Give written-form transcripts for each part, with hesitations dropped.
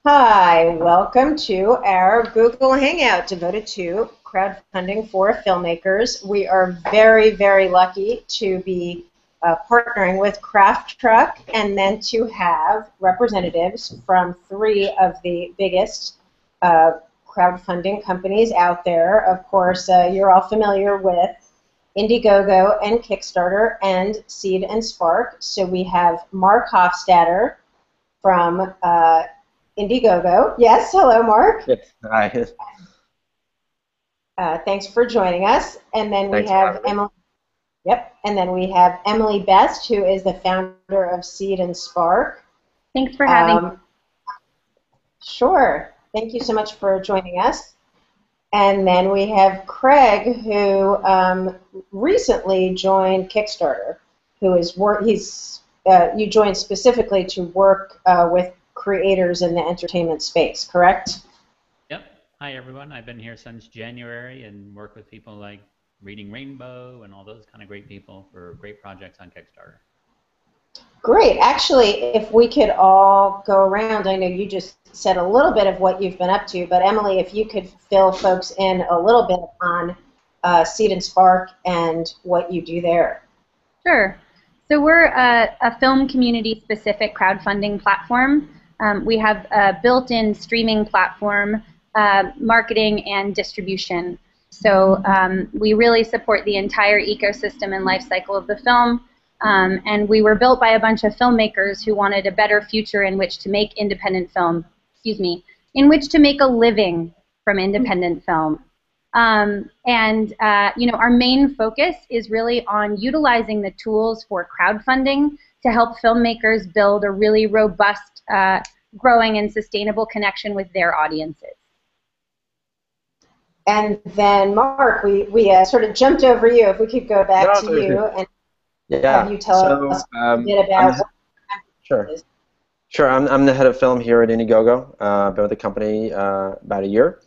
Hi, welcome to our Google Hangout devoted to crowdfunding for filmmakers. We are very, very lucky to be partnering with crafttruck and then to have representatives from three of the biggest crowdfunding companies out there. Of course, you're all familiar with Indiegogo and Kickstarter and Seed and Spark. So we have Marc Hofstatter from Indiegogo. Yes, hello, Marc. Yes, hi. Thanks for joining us. And then Thanks we for have having me. Emily. Yep. And then we have Emily Best, who is the founder of Seed and Spark. Thanks for having me. Sure. Thank you so much for joining us. And then we have Craig, who recently joined Kickstarter. You joined specifically to work with creators in the entertainment space, correct? Yep. Hi, everyone. I've been here since January and work with people like Reading Rainbow and all those kind of great people for great projects on Kickstarter. Great. Actually, if we could all go around, I know you just said a little bit of what you've been up to, but Emily, if you could fill folks in a little bit on Seed and Spark and what you do there. Sure. So we're a film community-specific crowdfunding platform. We have a built-in streaming platform, marketing, and distribution. So we really support the entire ecosystem and life cycle of the film. And we were built by a bunch of filmmakers who wanted a better future in which to make independent film, in which to make a living from independent film. Our main focus is really on utilizing the tools for crowdfunding to help filmmakers build a really robust, growing, and sustainable connection with their audiences. And then, Marc, we sort of jumped over you. If we could go back to you and have you tell us a bit about Sure. Sure, I'm the head of film here at Indiegogo. I've been with the company about a year.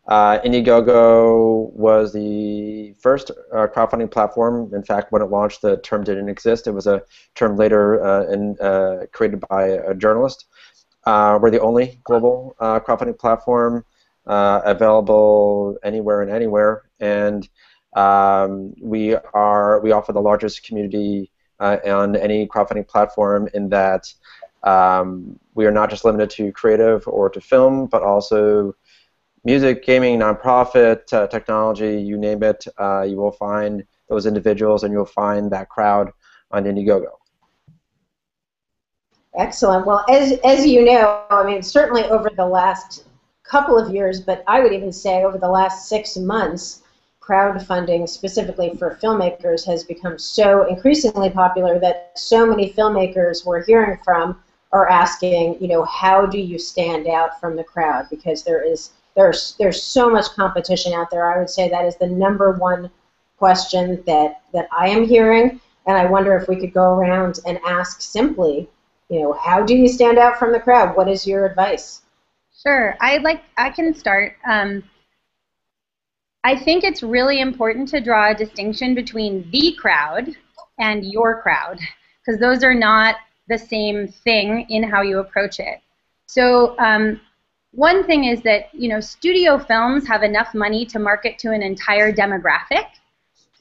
Indiegogo was the first crowdfunding platform. In fact, when it launched, the term didn't exist. It was a term later created by a journalist. We're the only global crowdfunding platform available anywhere and anywhere, and we offer the largest community on any crowdfunding platform in that we are not just limited to creative or to film, but also music, gaming, nonprofit, technology, you name it. You will find those individuals, and you'll find that crowd on Indiegogo. Excellent. Well, as you know, I mean, certainly over the last couple of years, but I would even say over the last 6 months, crowdfunding specifically for filmmakers has become so increasingly popular that so many filmmakers we're hearing from are asking, how do you stand out from the crowd? Because there's so much competition out there. I would say that is the #1 question that I am hearing, and I wonder if we could go around and ask simply, how do you stand out from the crowd? What is your advice? Sure. I can start. I think it's really important to draw a distinction between the crowd and your crowd, because those are not the same thing in how you approach it. So one thing is that, studio films have enough money to market to an entire demographic.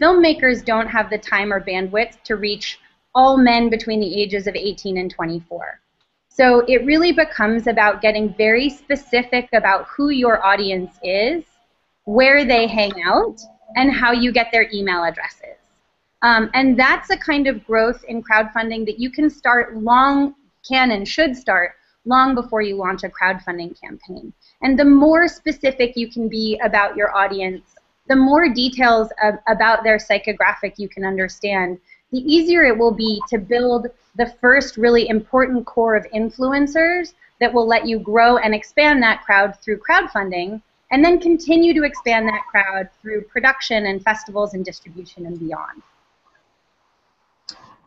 Filmmakers don't have the time or bandwidth to reach all men between the ages of 18 and 24. So it really becomes about getting very specific about who your audience is, where they hang out, and how you get their email addresses. And that's a kind of growth in crowdfunding that you can should start long before you launch a crowdfunding campaign. And the more specific you can be about your audience, the more details about their psychographic you can understand, the easier it will be to build the first really important core of influencers that will let you grow and expand that crowd through crowdfunding, and then continue to expand that crowd through production and festivals and distribution and beyond.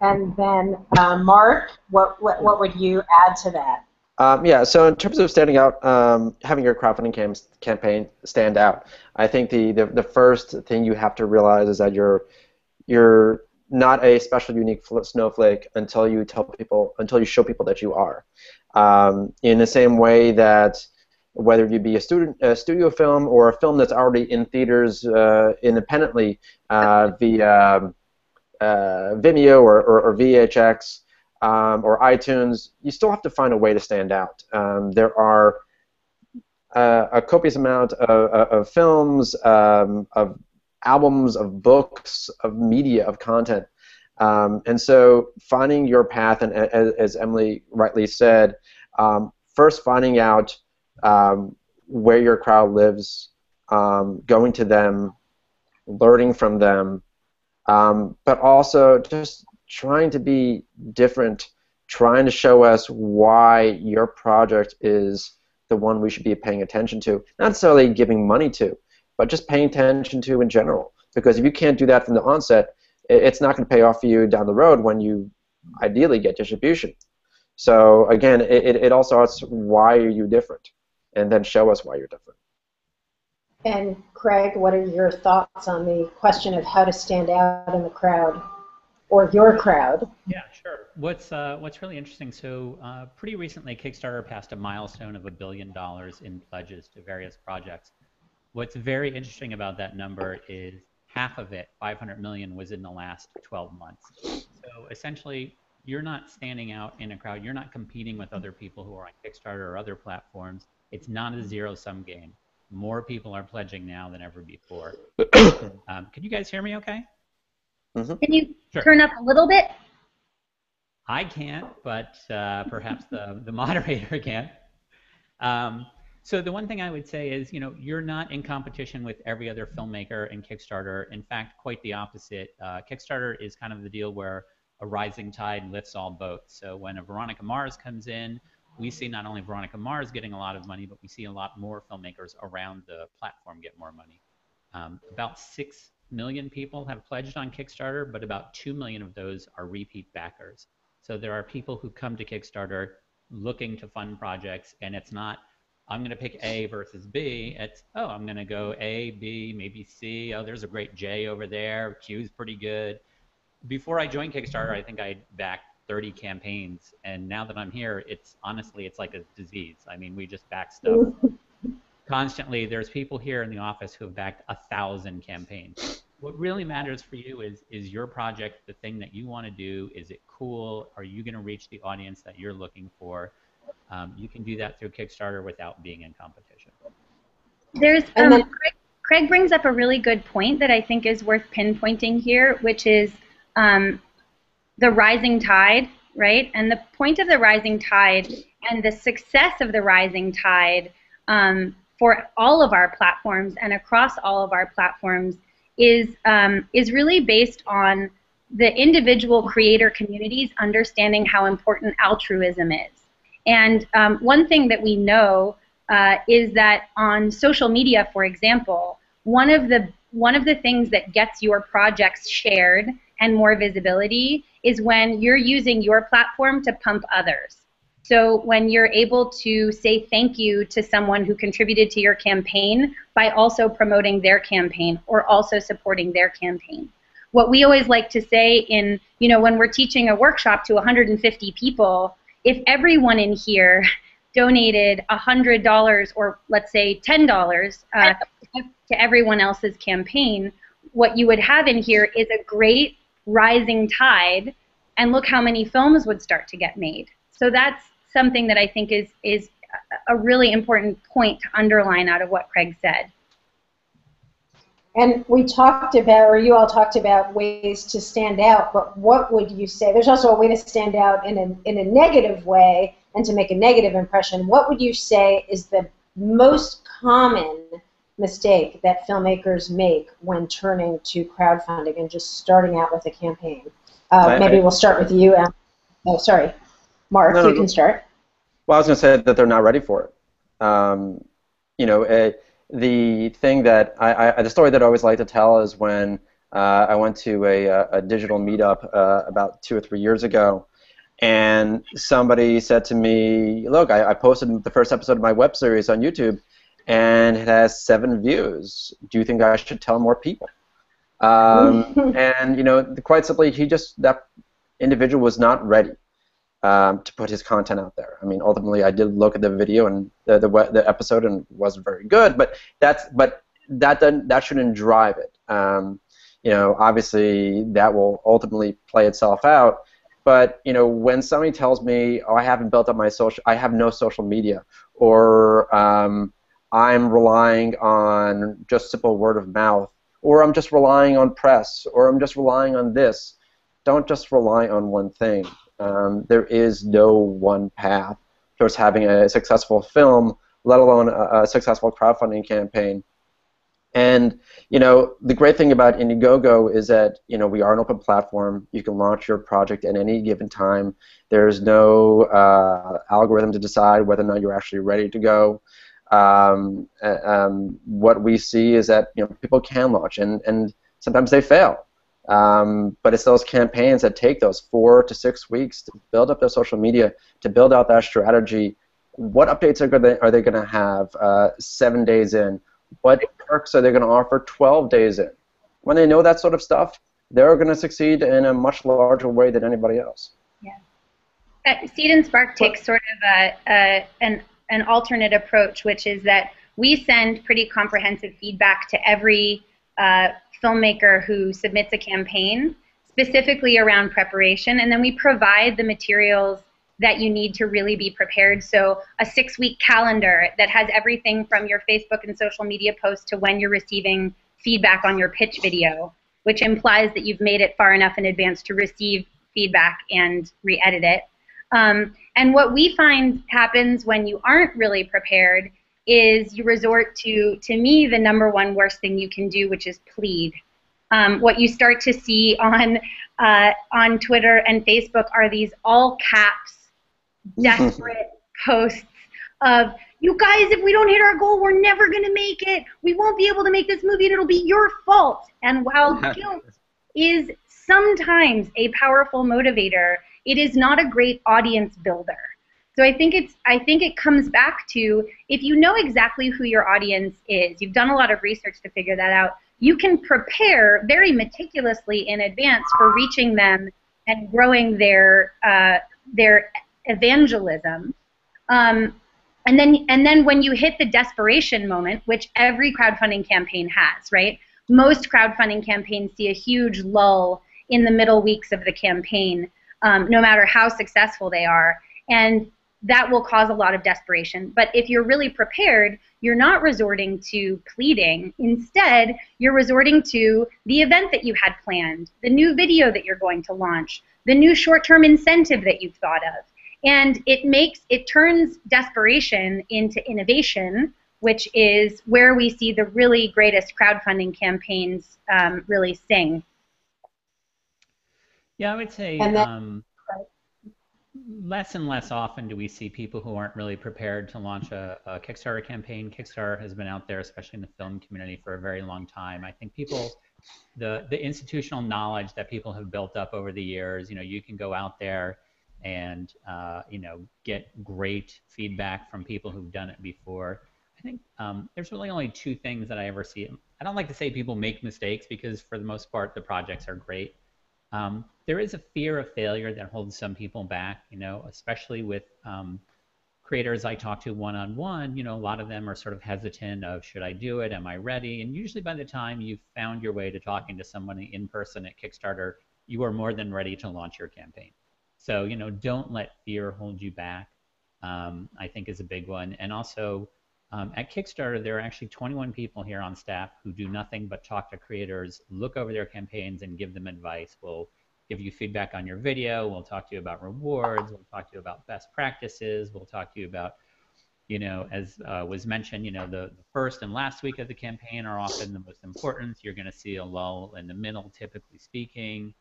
And then, Marc, what would you add to that? Yeah, so in terms of standing out, having your crowdfunding campaign stand out, I think the first thing you have to realize is that you're not a special, unique snowflake until you show people that you are. In the same way that whether you be a studio film or a film that's already in theaters independently via Vimeo or VHX or iTunes, you still have to find a way to stand out. There are a copious amount of films, of albums, of books, of media, of content. And so finding your path, and as Emily rightly said, first finding out where your crowd lives, going to them, learning from them, but also just trying to be different, trying to show us why your project is the one we should be paying attention to. Not necessarily giving money to, but just paying attention to in general. Because if you can't do that from the onset, it's not going to pay off for you down the road when you ideally get distribution. So again, it all starts, why are you different? And then show us why you're different. And Craig, what are your thoughts on the question of how to stand out in the crowd, or your crowd? Yeah, sure. What's really interesting, so pretty recently Kickstarter passed a milestone of $1 billion in pledges to various projects. What's very interesting about that number is half of it, 500 million, was in the last 12 months. So essentially, you're not standing out in a crowd. You're not competing with other people who are on Kickstarter or other platforms. It's not a zero-sum game. More people are pledging now than ever before. Can you guys hear me okay? Mm-hmm. Can you turn up a little bit? I can't, but perhaps the moderator can. So the one thing I would say is, you're not in competition with every other filmmaker in Kickstarter. In fact, quite the opposite. Kickstarter is kind of the deal where a rising tide lifts all boats. So when a Veronica Mars comes in, we see not only Veronica Mars getting a lot of money, but we see a lot more filmmakers around the platform get more money. About 6 million people have pledged on Kickstarter, but about 2 million of those are repeat backers. So there are people who come to Kickstarter looking to fund projects, and it's not, I'm going to pick A versus B. It's, oh, I'm going to go A, B, maybe C. Oh, there's a great J over there. Q's pretty good. Before I joined Kickstarter, I think I backed 30 campaigns, and now that I'm here, it's like a disease. I mean, we just back stuff constantly. There's people here in the office who have backed 1,000 campaigns. What really matters for you is your project the thing that you want to do? Is it cool? Are you going to reach the audience that you're looking for? You can do that through Kickstarter without being in competition. There's Craig brings up a really good point that I think is worth pinpointing here, which is the rising tide, right? And the point of the rising tide and the success of the rising tide for all of our platforms and across all of our platforms is really based on the individual creator communities understanding how important altruism is. And one thing that we know is that on social media, for example, one of the things that gets your projects shared and more visibility is when you're using your platform to pump others. So when you're able to say thank you to someone who contributed to your campaign by also promoting their campaign or also supporting their campaign. What we always like to say in, when we're teaching a workshop to 150 people, if everyone in here donated $100 or let's say $10 to everyone else's campaign, what you would have in here is a great rising tide, and look how many films would start to get made. So that's something that I think is a really important point to underline out of what Craig said. And we talked about, or you all talked about ways to stand out, but what would you say? There's also a way to stand out in a negative way and to make a negative impression. What would you say is the most common mistake that filmmakers make when turning to crowdfunding and just starting out with a campaign? Maybe we'll start with you. Oh, sorry. Mark, you can start. Well, I was going to say that they're not ready for it. The thing that the story that I always like to tell is when I went to a digital meetup about 2 or 3 years ago, and somebody said to me, look, I posted the first episode of my web series on YouTube, and it has 7 views. Do you think I should tell more people? And quite simply, that individual was not ready. to put his content out there. I mean, ultimately, I did look at the video and the episode, and it wasn't very good. But that shouldn't drive it. You know, obviously, that will ultimately play itself out. But you know, when somebody tells me, "Oh, I haven't built up I have no social media," or I'm relying on just simple word of mouth, or I'm just relying on press, or I'm just relying on this. Don't just rely on one thing. There is no one path towards having a successful film, let alone a successful crowdfunding campaign. And you know, the great thing about Indiegogo is that you know we are an open platform. You can launch your project at any given time. There's no algorithm to decide whether or not you're actually ready to go. What we see is that you know people can launch, and sometimes they fail. But it's those campaigns that take those 4 to 6 weeks to build up their social media, to build out that strategy. What updates are they going to have 7 days in? What perks are they going to offer 12 days in? When they know that sort of stuff, they're going to succeed in a much larger way than anybody else. Yeah. Seed and Spark takes sort of an alternate approach, which is that we send pretty comprehensive feedback to every filmmaker who submits a campaign, specifically around preparation, and then we provide the materials that you need to really be prepared. So a 6-week calendar that has everything from your Facebook and social media posts to when you're receiving feedback on your pitch video, which implies that you've made it far enough in advance to receive feedback and re-edit it. And what we find happens when you aren't really prepared is you resort to me, the #1 worst thing you can do, which is plead. What you start to see on Twitter and Facebook are these all caps, desperate posts of, "You guys, if we don't hit our goal, we're never going to make it. We won't be able to make this movie, and it'll be your fault." And while guilt is sometimes a powerful motivator, it is not a great audience builder. So I think it comes back to, if you know exactly who your audience is, you've done a lot of research to figure that out, you can prepare very meticulously in advance for reaching them and growing their evangelism. And then when you hit the desperation moment, which every crowdfunding campaign has, right? Most crowdfunding campaigns see a huge lull in the middle weeks of the campaign, no matter how successful they are, and that will cause a lot of desperation. But if you're really prepared, you're not resorting to pleading. Instead, you're resorting to the event that you had planned, the new video that you're going to launch, the new short-term incentive that you've thought of. And it turns desperation into innovation, which is where we see the really greatest crowdfunding campaigns really sing. Yeah, I would say less and less often do we see people who aren't really prepared to launch a Kickstarter campaign. Kickstarter has been out there, especially in the film community, for a very long time. I think the institutional knowledge that people have built up over the years, you can go out there and get great feedback from people who've done it before. I think there's really only 2 things that I ever see. I don't like to say people make mistakes, because for the most part the projects are great. There is a fear of failure that holds some people back, especially with creators I talk to one-on-one. A lot of them are sort of hesitant of, should I do it? Am I ready? And usually by the time you've found your way to talking to someone in person at Kickstarter, you are more than ready to launch your campaign. So, don't let fear hold you back, I think is a big one. And also, at Kickstarter, there are actually 21 people here on staff who do nothing but talk to creators, look over their campaigns, and give them advice. We'll give you feedback on your video. We'll talk to you about rewards. We'll talk to you about best practices. We'll talk to you about, as was mentioned, the first and last week of the campaign are often the most important. You're going to see a lull in the middle, typically speaking.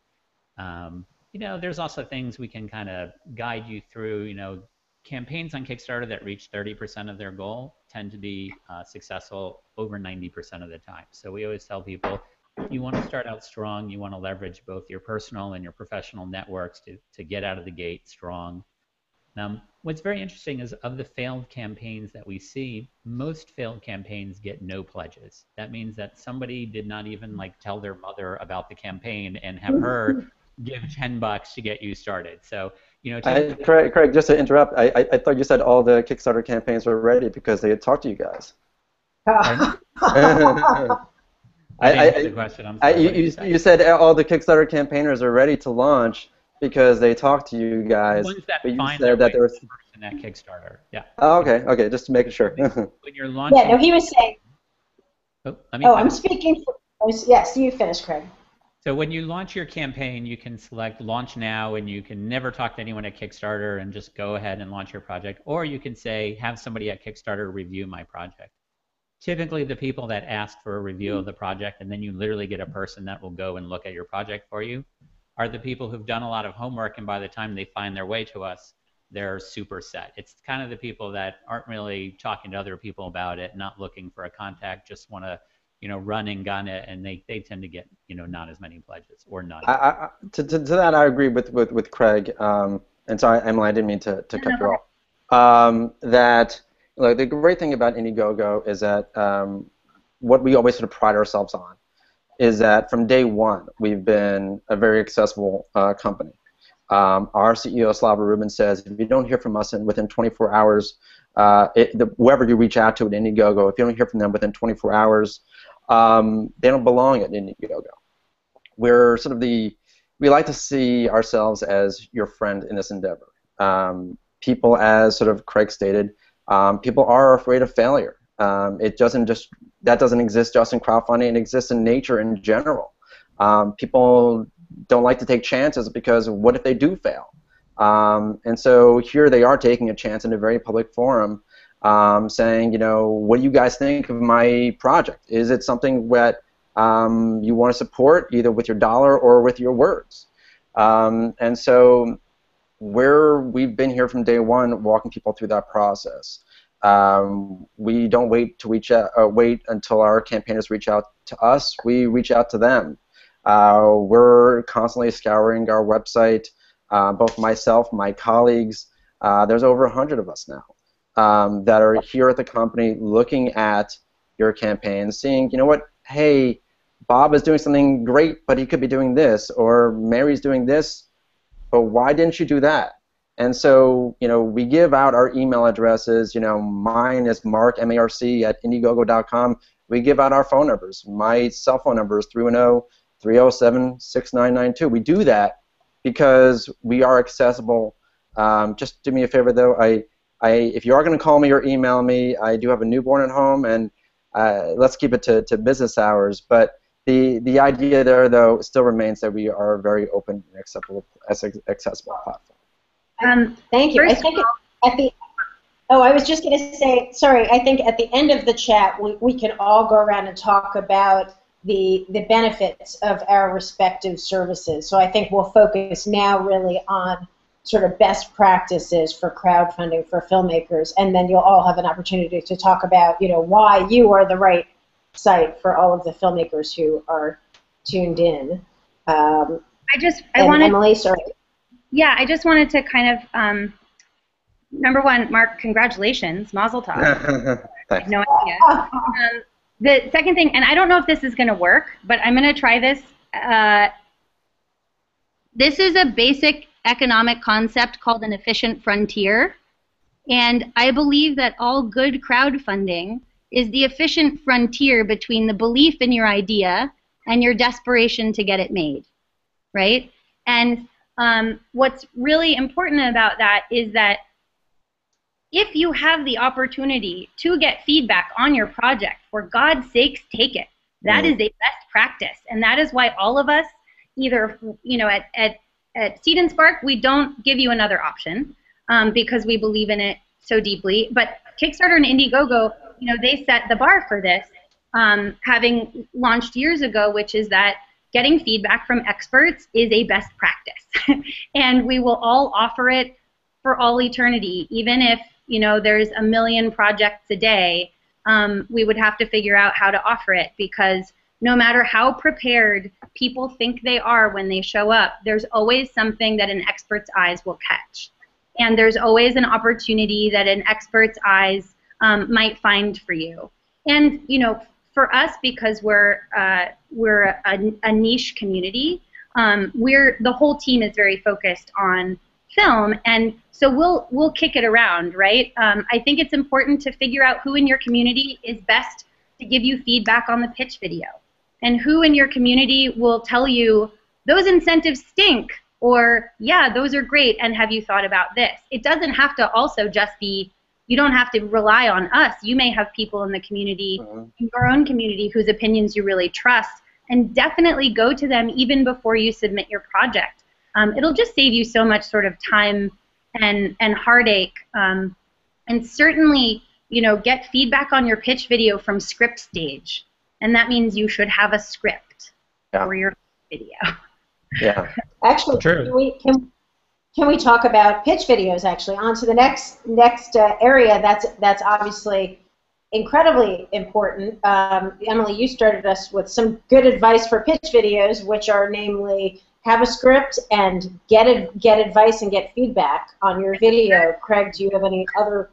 There's also things we can kind of guide you through. Campaigns on Kickstarter that reach 30% of their goal tend to be successful over 90% of the time. So we always tell people, you want to start out strong. You want to leverage both your personal and your professional networks to get out of the gate strong. What's very interesting is, of the failed campaigns that we see, most failed campaigns get no pledges. That means that somebody did not even tell their mother about the campaign and have her give $10 to get you started. So, Craig, just to interrupt, I thought you said all the Kickstarter campaigns were ready because they had talked to you guys. I didn't hear the question. I'm sorry. You said all the Kickstarter campaigners are ready to launch because they talked to you guys. The ones that but you find said that there was the person at Kickstarter. Yeah. Oh, okay, just making sure. When you're launching. Yeah, no, he was saying. I'm speaking. Yes, you finish, Craig. So when you launch your campaign, you can select launch now, and you can never talk to anyone at Kickstarter and just go ahead and launch your project. Or you can say, have somebody at Kickstarter review my project. Typically, the people that ask for a review of the project, and then you literally get a person that will go and look at your project for you, are the people who've done a lot of homework, and by the time they find their way to us, they're super set. It's kind of the people that aren't really talking to other people about it, not looking for a contact, just want to run and gun it, and they tend to get not as many pledges or none. To that, I agree with Craig. And sorry, Emily, I didn't mean to cut you off. That the great thing about Indiegogo is that what we always sort of pride ourselves on is that from day one we've been a very accessible company. Our CEO Slava Rubin says if you don't hear from us within 24 hours, whoever you reach out to at Indiegogo, if you don't hear from them within 24 hours, they don't belong at Indiegogo. We're sort of we like to see ourselves as your friend in this endeavor. People, as sort of Craig stated, people are afraid of failure. That doesn't exist just in crowdfunding. It exists in nature in general. People don't like to take chances because what if they do fail? And so here they are taking a chance in a very public forum, saying, what do you guys think of my project? Is it something that you want to support, either with your dollar or with your words? And so we've been here from day one, walking people through that process. We don't wait until our campaigners reach out to us. We reach out to them. We're constantly scouring our website. Both myself, my colleagues, there's over 100 of us now. That are here at the company looking at your campaign, seeing, hey, Bob is doing something great, but he could be doing this, or Mary's doing this, but why didn't you do that? And so, we give out our email addresses. Mine is Marc, M-A-R-C, at Indiegogo.com. We give out our phone numbers. My cell phone number is 310-307-6992. We do that because we are accessible. Just do me a favor, though. If you are going to call me or email me, I do have a newborn at home, and let's keep it to business hours. But the idea there, though, still remains that we are a very open and accessible platform. Thank you. I think I was just going to say, sorry, I think at the end of the chat we can all go around and talk about the benefits of our respective services. So I think we'll focus now really on sort of best practices for crowdfunding for filmmakers, and then you'll all have an opportunity to talk about, why you are the right site for all of the filmmakers who are tuned in. Emily, sorry. Yeah, I just wanted to kind of, number one, Marc, congratulations, Mazel Tov. I have no idea. The second thing, and I don't know if this is going to work, but I'm going to try this. This is a basic economic concept called an efficient frontier, and I believe that all good crowdfunding is the efficient frontier between the belief in your idea and your desperation to get it made, right? And what's really important about that is that if you have the opportunity to get feedback on your project, for God's sakes, take it. That is a best practice, and that is why all of us, either at Seed and Spark, we don't give you another option because we believe in it so deeply. But Kickstarter and Indiegogo, they set the bar for this, having launched years ago, which is that getting feedback from experts is a best practice. And we will all offer it for all eternity, even if there's a million projects a day. We would have to figure out how to offer it, because no matter how prepared people think they are when they show up, there's always something that an expert's eyes will catch. And there's always an opportunity that an expert's eyes might find for you. And, for us, because we're a niche community, the whole team is very focused on film, and so we'll kick it around, right? I think it's important to figure out who in your community is best to give you feedback on the pitch video, and who in your community will tell you those incentives stink, or yeah, those are great, and have you thought about this? It doesn't have to also just be, you don't have to rely on us. You may have people in the community, in your own community, whose opinions you really trust, and definitely go to them even before you submit your project. It'll just save you so much sort of time and heartache. And certainly, you know, get feedback on your pitch video from script stage. And that means you should have a script for your video. Yeah. Actually, True. Can we talk about pitch videos? Actually, on to the next area. That's obviously incredibly important. Emily, you started us with some good advice for pitch videos, which are namely have a script and get advice and get feedback on your video. Craig, do you have any other?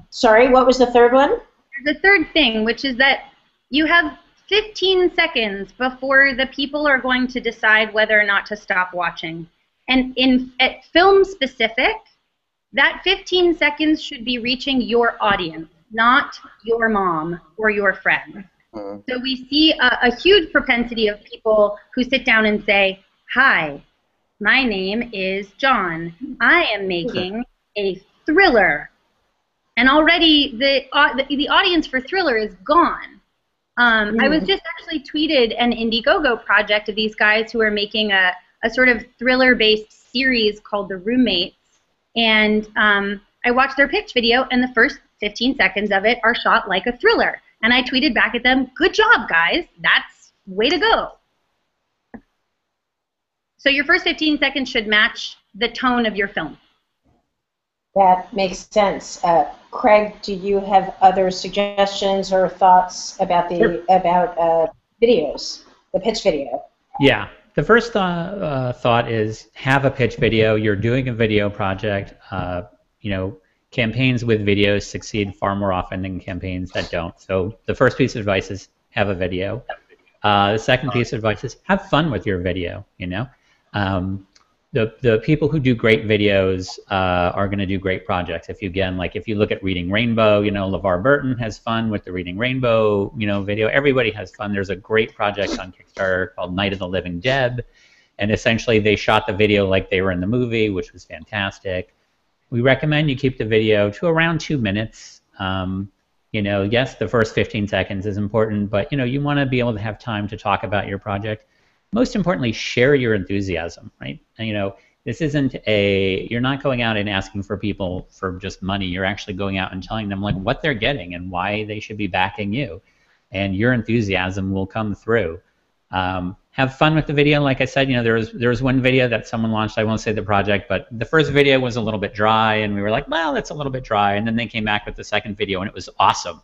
Sorry, what was the third one? The third thing, which is that you have 15 seconds before the people are going to decide whether or not to stop watching. And at film specific, that 15 seconds should be reaching your audience, not your mom or your friends. So we see a huge propensity of people who sit down and say, "Hi, my name is John. I am making a thriller." And already the audience for thriller is gone. I was just actually tweeted an Indiegogo project of these guys who are making a sort of thriller-based series called The Roommates. And I watched their pitch video, and the first 15 seconds of it are shot like a thriller. And I tweeted back at them, "Good job, guys. That's way to go." So your first 15 seconds should match the tone of your film. That makes sense. Craig, do you have other suggestions or thoughts about videos, the pitch video? Yeah. The first thought is have a pitch video. You're doing a video project. You know, campaigns with videos succeed far more often than campaigns that don't. So the first piece of advice is have a video. The second piece of advice is have fun with your video. You know, the people who do great videos are going to do great projects. If you look at Reading Rainbow, you know, LeVar Burton has fun with the Reading Rainbow, you know, video. Everybody has fun. There's a great project on Kickstarter called Night of the Living Dead, and essentially they shot the video like they were in the movie, which was fantastic. We recommend you keep the video to around 2 minutes. You know, yes, the first 15 seconds is important, but you know, you want to be able to have time to talk about your project. Most importantly, share your enthusiasm, right? And, you know, this isn't you're not going out and asking for people for just money. You're actually going out and telling them like what they're getting and why they should be backing you. And your enthusiasm will come through. Have fun with the video. Like I said, you know, there was one video that someone launched. I won't say the project, but the first video was a little bit dry, and we were like, well, that's a little bit dry. And then they came back with the second video, and it was awesome.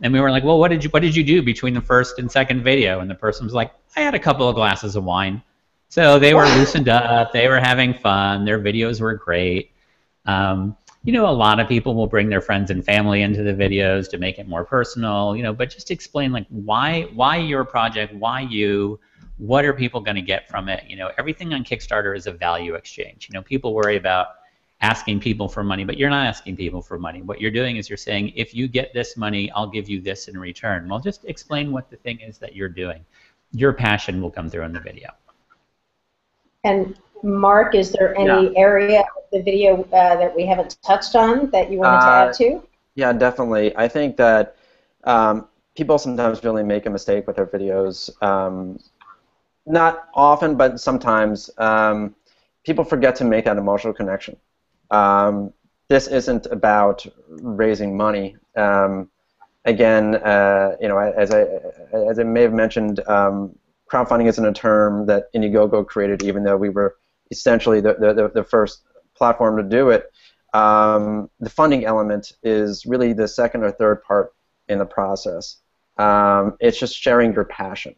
And we were like, well, what did you do between the first and second video? And the person was like, I had a couple of glasses of wine. So they were loosened up. They were having fun. Their videos were great. You know, a lot of people will bring their friends and family into the videos to make it more personal, you know, but just explain like why your project, why you, what are people going to get from it? You know, everything on Kickstarter is a value exchange. You know, people worry about asking people for money, but you're not asking people for money. What you're doing is you're saying, if you get this money, I'll give you this in return. Well, just explain what the thing is that you're doing. Your passion will come through in the video. And Mark, is there any area of the video that we haven't touched on that you wanted to add to? Yeah, definitely. I think that people sometimes really make a mistake with their videos. Not often, but sometimes people forget to make that emotional connection. This isn't about raising money. Again, you know, as I may have mentioned, crowdfunding isn't a term that Indiegogo created, even though we were essentially the first platform to do it. The funding element is really the second or third part in the process. It's just sharing your passion.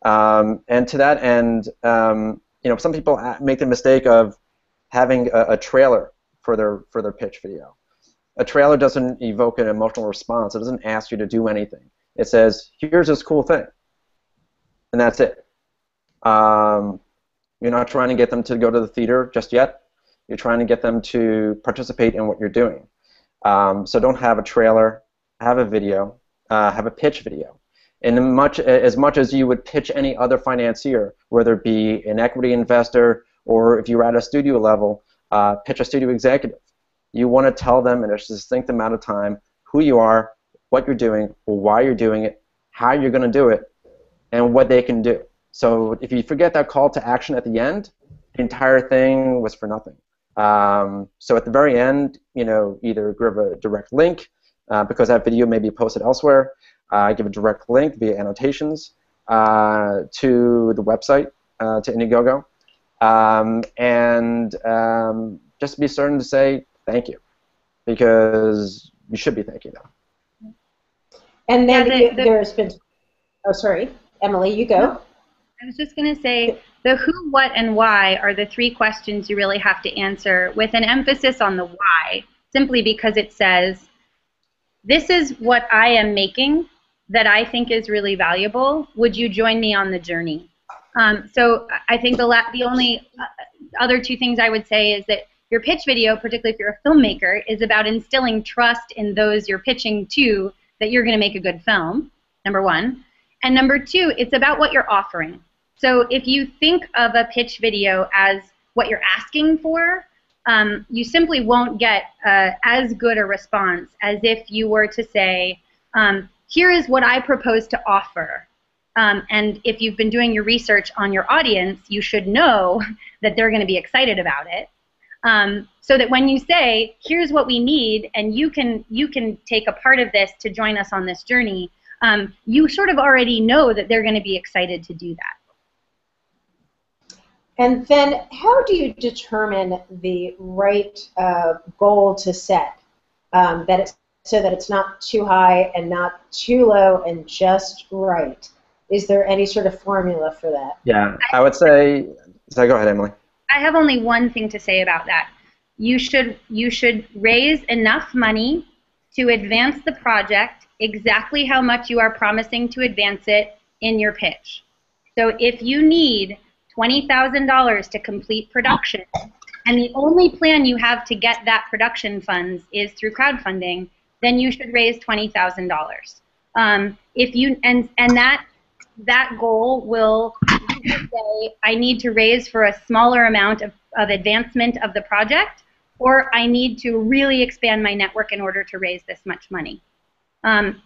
And to that end, you know, some people make the mistake of having a trailer for their pitch video. A trailer doesn't evoke an emotional response. It doesn't ask you to do anything. It says, here's this cool thing. And that's it. You're not trying to get them to go to the theater just yet. You're trying to get them to participate in what you're doing. So don't have a trailer, have a video, have a pitch video. And as much as you would pitch any other financier, whether it be an equity investor or if you're at a studio level, pitch a studio executive. You want to tell them in a distinct amount of time who you are, what you're doing, why you're doing it, how you're going to do it, and what they can do. So if you forget that call to action at the end, the entire thing was for nothing. So at the very end, either give a direct link, because that video may be posted elsewhere, give a direct link via annotations to the website, to Indiegogo, and just be certain to say thank you, because you should be thanking them. And then there's been, oh sorry, Emily, you go. I was just going to say the who, what, and why are the three questions you really have to answer, with an emphasis on the why, simply because it says, this is what I am making that I think is really valuable. Would you join me on the journey? So I think the only other two things I would say is that your pitch video, particularly if you're a filmmaker, is about instilling trust in those you're pitching to that you're going to make a good film, number one. And number two, it's about what you're offering. So if you think of a pitch video as what you're asking for, you simply won't get as good a response as if you were to say, here is what I propose to offer. And if you've been doing your research on your audience, you should know that they're going to be excited about it. So that when you say, here's what we need, and you can take a part of this to join us on this journey, you sort of already know that they're going to be excited to do that. And then how do you determine the right goal to set, so that it's not too high and not too low and just right? Is there any sort of formula for that? Yeah, I would say, so go ahead, Emily. I have only one thing to say about that. You should raise enough money to advance the project exactly how much you are promising to advance it in your pitch. So if you need $20,000 to complete production, and the only plan you have to get that production funds is through crowdfunding, then you should raise $20,000. If you and that goal will say, I need to raise for a smaller amount of advancement of the project, or I need to really expand my network in order to raise this much money.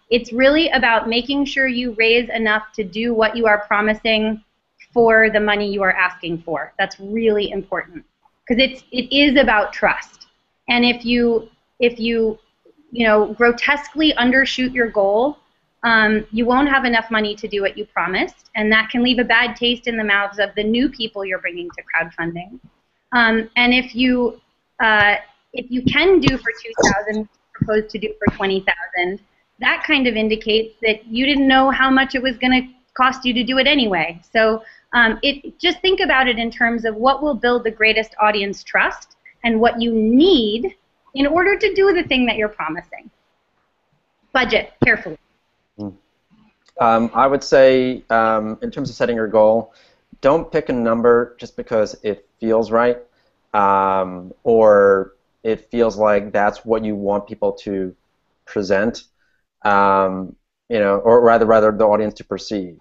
It's really about making sure you raise enough to do what you are promising for the money you are asking for. That's really important, because it is about trust. And if you grotesquely undershoot your goal, you won't have enough money to do what you promised, and that can leave a bad taste in the mouths of the new people you're bringing to crowdfunding. And if you can do for $2,000, propose to do for $20,000, that kind of indicates that you didn't know how much it was going to cost you to do it anyway. So just think about it in terms of what will build the greatest audience trust and what you need in order to do the thing that you're promising. Budget carefully. I would say, in terms of setting your goal, don't pick a number just because it feels right, or it feels like that's what you want people to present, or rather the audience to perceive.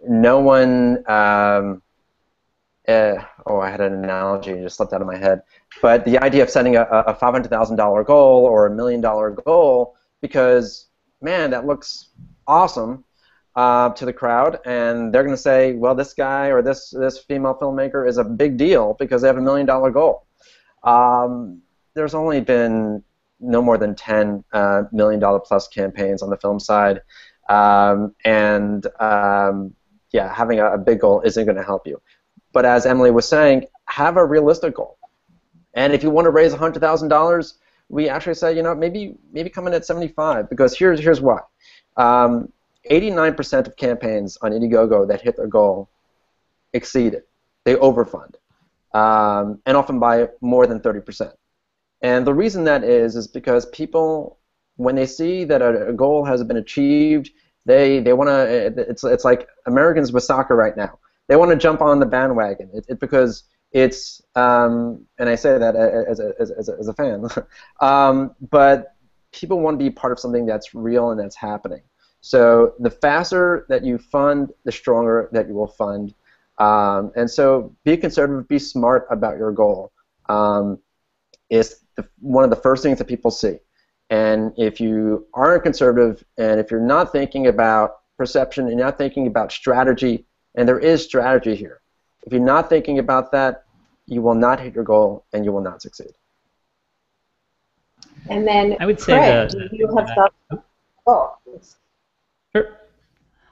No one, I had an analogy, it just slipped out of my head, but the idea of setting a $500,000 goal or $1 million goal, because, man, that looks awesome to the crowd, and they're going to say, well, this guy or this female filmmaker is a big deal because they have $1 million goal. There's only been no more than 10 $1 million plus campaigns on the film side, yeah, having a big goal isn't going to help you. But as Emily was saying, have a realistic goal. And if you want to raise $100,000, we actually say, maybe come in at 75, because here's why. 89% of campaigns on Indiegogo that hit their goal exceed it. They overfund, and often by more than 30%. And the reason that is because people, when they see that a goal has been achieved, they want to. It's like Americans with soccer right now. They want to jump on the bandwagon because it's and I say that as a fan, but people want to be part of something that's real and that's happening. So the faster that you fund, the stronger that you will fund. And so be conservative, be smart about your goal. Is one of the first things that people see. And if you aren't conservative, and if you're not thinking about perception, and you're not thinking about strategy, and there is strategy here, if you're not thinking about that, you will not hit your goal, and you will not succeed. And then, I would say Craig, do you have thoughts? Oh, sure.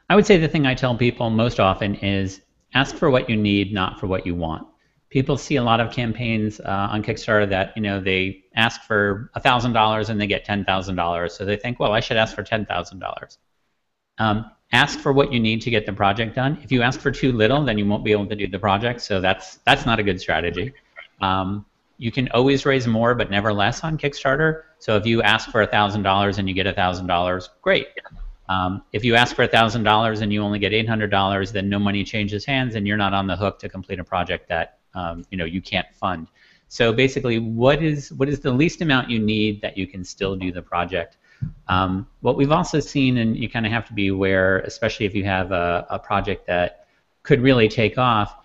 I would say the thing I tell people most often is ask for what you need, not for what you want. People see a lot of campaigns on Kickstarter that, you know, they ask for $1,000 and they get $10,000. So they think, well, I should ask for $10,000. Ask for what you need to get the project done. If you ask for too little, then you won't be able to do the project. So that's not a good strategy. You can always raise more, but never less on Kickstarter. So if you ask for $1,000 and you get $1,000, great. If you ask for $1,000 and you only get $800, then no money changes hands, and you're not on the hook to complete a project that you know, you can't fund. So basically, what is the least amount you need that you can still do the project? What we've also seen, and you kind of have to be aware, especially if you have a project that could really take off,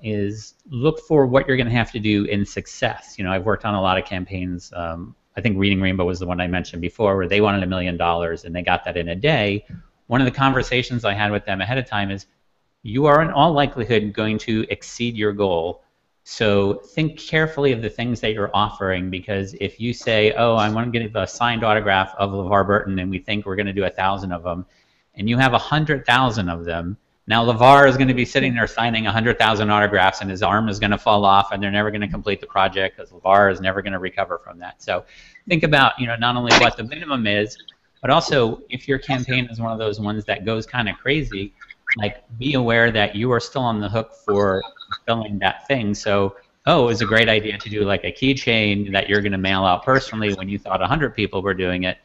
is look for what you're going to have to do in success. You know, I've worked on a lot of campaigns. I think Reading Rainbow was the one I mentioned before, where they wanted $1 million and they got that in a day. One of the conversations I had with them ahead of time is, you are in all likelihood going to exceed your goal. So think carefully of the things that you're offering, because if you say, oh, I want to get a signed autograph of LeVar Burton and we think we're going to do 1,000 of them, and you have 100,000 of them, now LeVar is going to be sitting there signing 100,000 autographs and his arm is going to fall off and they're never going to complete the project because LeVar is never going to recover from that. So think about, you know, not only what the minimum is, but also if your campaign is one of those ones that goes kind of crazy, like, be aware that you are still on the hook for fulfilling that thing. So, oh, it was a great idea to do like a keychain that you're going to mail out personally when you thought 100 people were doing it.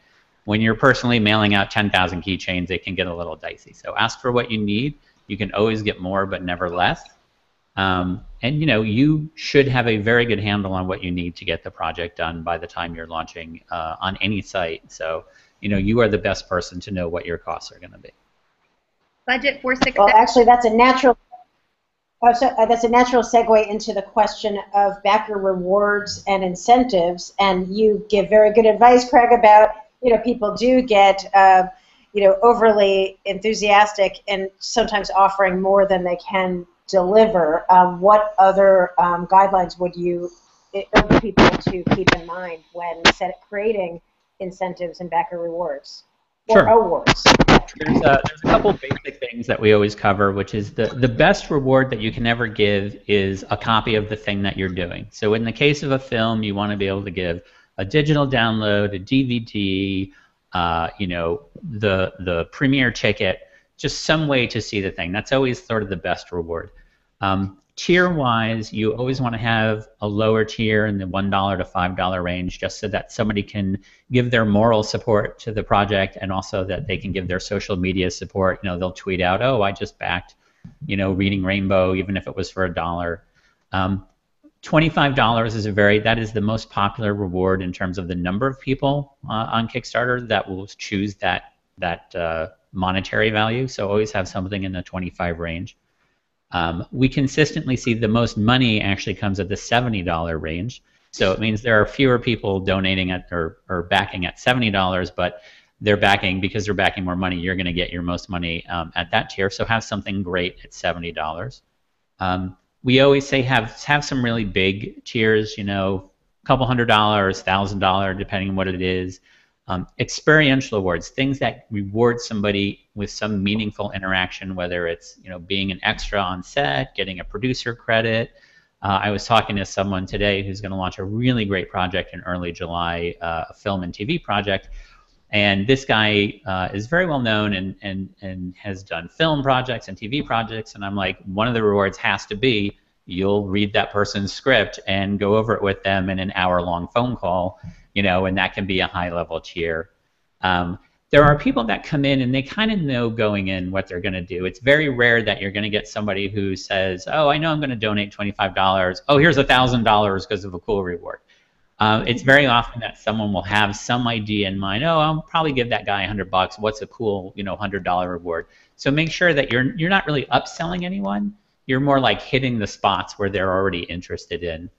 When you're personally mailing out 10,000 keychains, it can get a little dicey. So ask for what you need. You can always get more, but never less. And, you know, you should have a very good handle on what you need to get the project done by the time you're launching on any site. So, you know, you are the best person to know what your costs are going to be. Budget for success. well, actually, that's a natural. That's a natural segue into the question of backer rewards and incentives, and you give very good advice, Craig, about, you know, people do get you know, overly enthusiastic and sometimes offering more than they can deliver. What other guidelines would you urge people to keep in mind when creating incentives and backer rewards or Sure. awards? There's a couple basic things that we always cover, which is the best reward that you can ever give is a copy of the thing that you're doing. So in the case of a film, you want to be able to give a digital download, a DVD, you know, the premiere ticket, just some way to see the thing. That's always sort of the best reward. Tier-wise, you always want to have a lower tier in the $1 to $5 range, just so that somebody can give their moral support to the project, and also that they can give their social media support. You know, they'll tweet out, "Oh, I just backed, you know, Reading Rainbow," even if it was for $1. $25 is that is the most popular reward in terms of the number of people on Kickstarter that will choose that monetary value. So always have something in the 25 range. We consistently see the most money actually comes at the $70 range. So it means there are fewer people donating at or backing at $70, but they're backing because they're backing more money. You're going to get your most money at that tier. So have something great at $70. We always say have some really big tiers, you know, a couple $100, $1,000, depending on what it is. Experiential awards, things that reward somebody with some meaningful interaction, whether it's, you know, being an extra on set, getting a producer credit. I was talking to someone today who's going to launch a really great project in early July, a film and TV project. And this guy is very well known and has done film projects and TV projects. And I'm like, one of the rewards has to be you'll read that person's script and go over it with them in an hour-long phone call, you know, and that can be a high-level tier. there are people that come in and they kind of know going in what they're going to do. It's very rare that you're going to get somebody who says, oh, I know I'm going to donate $25. Oh, here's $1,000 because of a cool reward. It's very often that someone will have some idea in mind. Oh, I'll probably give that guy $100. What's a cool, $100 reward? So make sure that you're not really upselling anyone. You're more like hitting the spots where they're already interested in.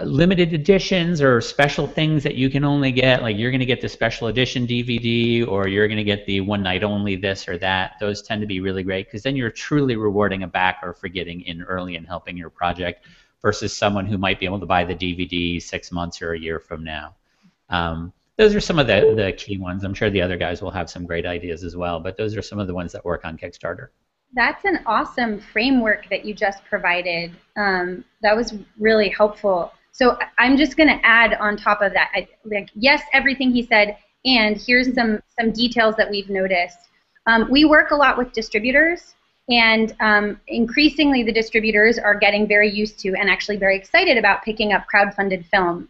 Limited editions or special things that you can only get, like you're going to get the special edition DVD or you're going to get the one night only this or that. Those tend to be really great because then you're truly rewarding a backer for getting in early and helping your project versus someone who might be able to buy the DVD 6 months or a year from now. Those are some of the key ones. I'm sure the other guys will have some great ideas as well, but those are some of the ones that work on Kickstarter. That's an awesome framework that you just provided. That was really helpful. So I'm just going to add on top of that. Yes, everything he said, and here's some details that we've noticed. We work a lot with distributors, and increasingly the distributors are getting very used to and actually very excited about picking up crowdfunded films.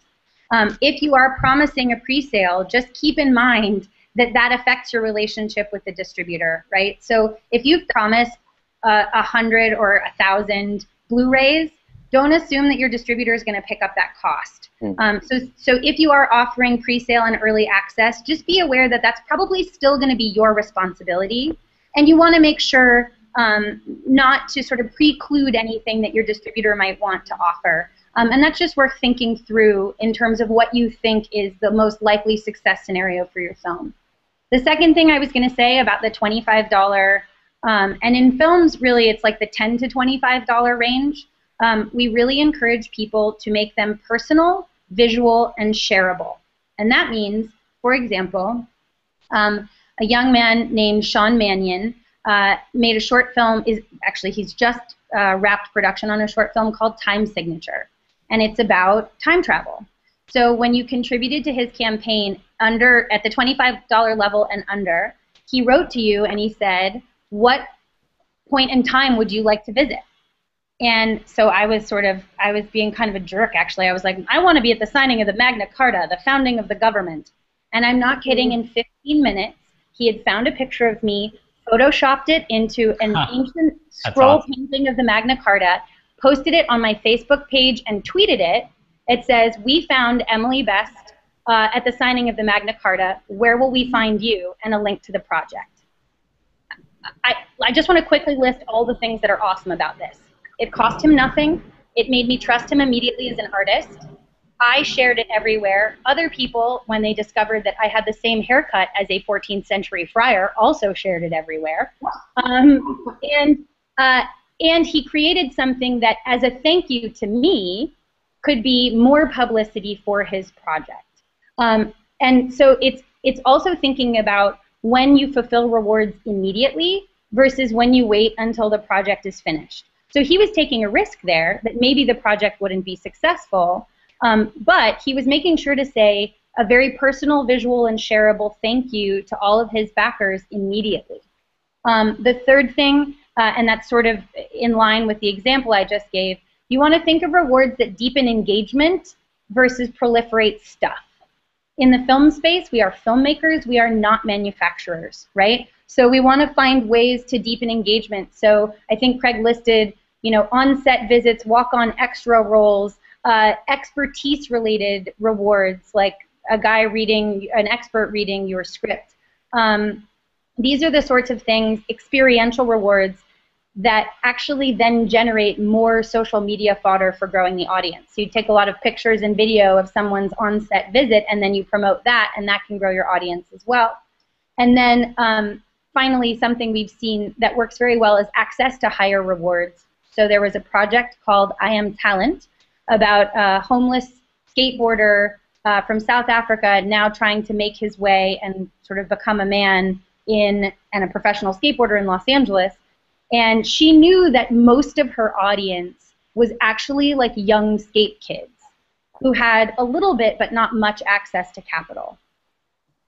If you are promising a pre-sale, just keep in mind that affects your relationship with the distributor, right? So if you've promised 100 or 1,000 Blu-rays, don't assume that your distributor is going to pick up that cost. So if you are offering pre-sale and early access, just be aware that that's probably still going to be your responsibility, and you want to make sure not to sort of preclude anything that your distributor might want to offer. And that's just worth thinking through in terms of what you think is the most likely success scenario for your film. The second thing I was going to say about the $25, and in films, really, it's like the $10 to $25 range. We really encourage people to make them personal, visual, and shareable. And that means, for example, a young man named Sean Mannion made a short film. He's just wrapped production on a short film called Time Signature. And it's about time travel. So when you contributed to his campaign at the $25 level and under, he wrote to you and he said, what point in time would you like to visit? And so I was being kind of a jerk, actually. I was like, I want to be at the signing of the Magna Carta, the founding of the government. And I'm not kidding, in 15 minutes, he had found a picture of me, photoshopped it into an ancient scroll painting of the Magna Carta, posted it on my Facebook page and tweeted it. It says, we found Emily Best at the signing of the Magna Carta. Where will we find you? And a link to the project. I just want to quickly list all the things that are awesome about this. It cost him nothing. It made me trust him immediately as an artist. I shared it everywhere. Other people, when they discovered that I had the same haircut as a 14th century friar, also shared it everywhere. And he created something that, as a thank you to me, could be more publicity for his project. And so it's also thinking about when you fulfill rewards immediately versus when you wait until the project is finished. So he was taking a risk there that maybe the project wouldn't be successful, but he was making sure to say a very personal, visual, and shareable thank you to all of his backers immediately. The third thing, and that's sort of in line with the example I just gave, you want to think of rewards that deepen engagement versus proliferate stuff. In the film space, we are filmmakers, we are not manufacturers, right? So we want to find ways to deepen engagement. So I think Craig listed, on-set visits, walk-on extra roles, expertise-related rewards, like an expert reading your script. These are the sorts of things, experiential rewards, that actually then generate more social media fodder for growing the audience. So you take a lot of pictures and video of someone's on-set visit, and then you promote that, and that can grow your audience as well. And then finally, something we've seen that works very well is access to higher rewards. So there was a project called I Am Talent about a homeless skateboarder from South Africa now trying to make his way and sort of become a man and a professional skateboarder in Los Angeles. And she knew that most of her audience was actually like young skate kids who had a little bit but not much access to capital.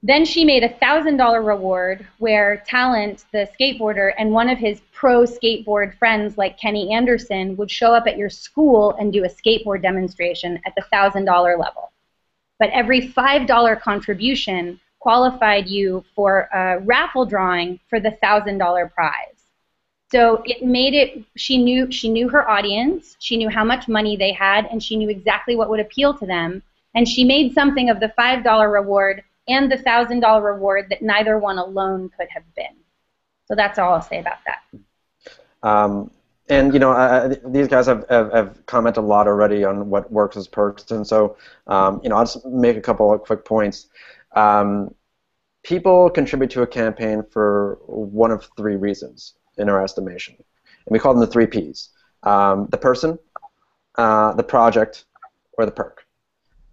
Then she made a $1,000 reward where Talent, the skateboarder, and one of his pro skateboard friends like Kenny Anderson would show up at your school and do a skateboard demonstration at the $1,000 level. but every $5 contribution qualified you for a raffle drawing for the $1,000 prize. So it made it, she knew her audience, she knew how much money they had, and she knew exactly what would appeal to them. And she made something of the $5 reward and the $1,000 reward that neither one alone could have been. So that's all I'll say about that. And you know, these guys have commented a lot already on what works as perks, and so you know, I'll just make a couple of quick points. People contribute to a campaign for one of three reasons, in our estimation, and we call them the 3 Ps: the person, the project, or the perk.